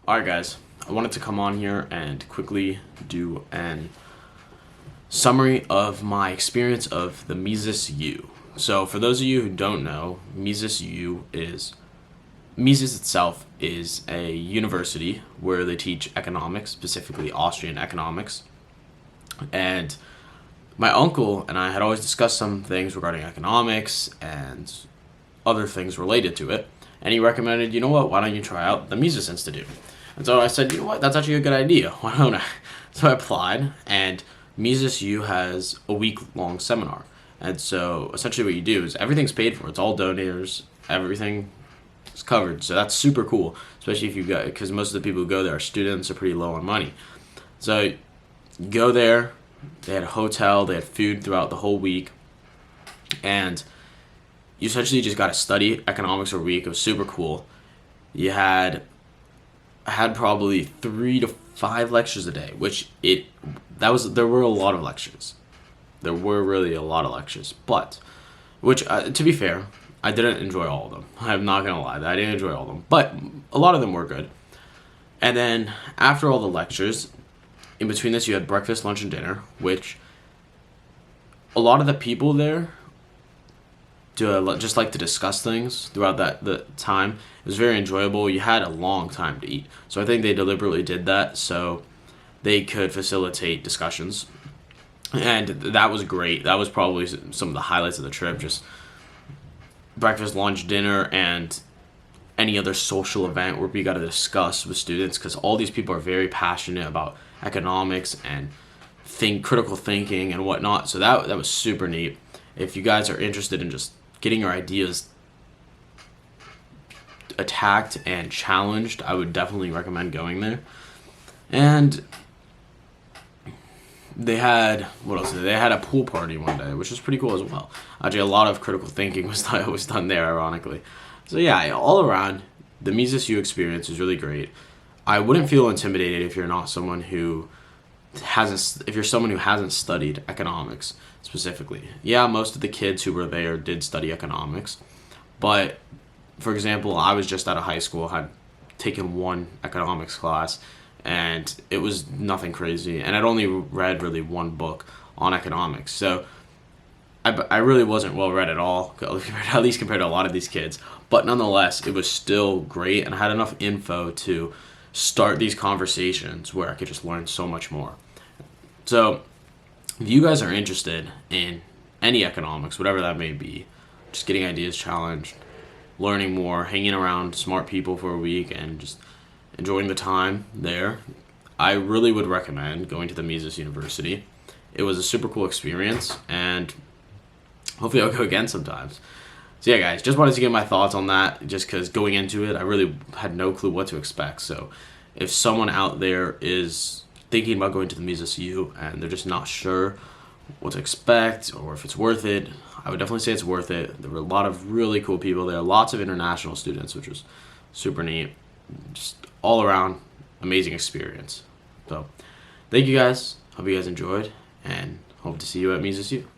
Alright guys, I wanted to come on here and quickly do an summary of my experience of the Mises U. So for those of you who don't know, Mises itself is a university where they teach economics, specifically Austrian economics. And my uncle and I had always discussed some things regarding economics and other things related to it. And he recommended, you know what, why don't you try out the Mises Institute? And so I said, you know what, that's actually a good idea. Why don't I? So I applied, and Mises U has a week-long seminar. And so essentially what you do is everything's paid for. It's all donors. Everything is covered. So that's super cool, especially if you go, because most of the people who go there are students, are pretty low on money. So you go there. They had a hotel. They had food throughout the whole week. And you essentially just got to study economics for a week. It was super cool. I had probably 3 to 5 lectures a day, there were a lot of lectures. There were really a lot of lectures, but to be fair, I didn't enjoy all of them. I'm not gonna lie, I didn't enjoy all of them, but a lot of them were good. And then after all the lectures, in between this, you had breakfast, lunch, and dinner, which a lot of the people there just like to discuss things throughout the time. It was very enjoyable. You had a long time to eat, so I think they deliberately did that so they could facilitate discussions, and that was great. That was probably some of the highlights of the trip. Just breakfast, lunch, dinner, and any other social event where we got to discuss with students, because all these people are very passionate about economics and critical thinking and whatnot. So that was super neat. If you guys are interested in just getting your ideas attacked and challenged, I would definitely recommend going there. And they had, what else? They had a pool party one day, which was pretty cool as well. Actually, a lot of critical thinking was done there, ironically. So yeah, all around, the Mises U experience is really great. I wouldn't feel intimidated if you're someone who hasn't studied economics specifically. Yeah, most of the kids who were there did study economics, but for example, I was just out of high school, had taken one economics class, and it was nothing crazy, and I'd only read really one book on economics, so I really wasn't well read at all, at least compared to a lot of these kids, but nonetheless, it was still great, and I had enough info to start these conversations where I could just learn so much more. So if you guys are interested in any economics, whatever that may be, just getting ideas challenged, learning more, hanging around smart people for a week, and just enjoying the time there, I really would recommend going to the Mises University. It was a super cool experience, and hopefully I'll go again sometimes. So yeah, guys, just wanted to get my thoughts on that, just because going into it, I really had no clue what to expect. So if someone out there is thinking about going to the Mises U and they're just not sure what to expect or if it's worth it, I would definitely say it's worth it. There were a lot of really cool people there, lots of international students, which was super neat. Just all around amazing experience. So thank you guys. Hope you guys enjoyed, and hope to see you at Mises U.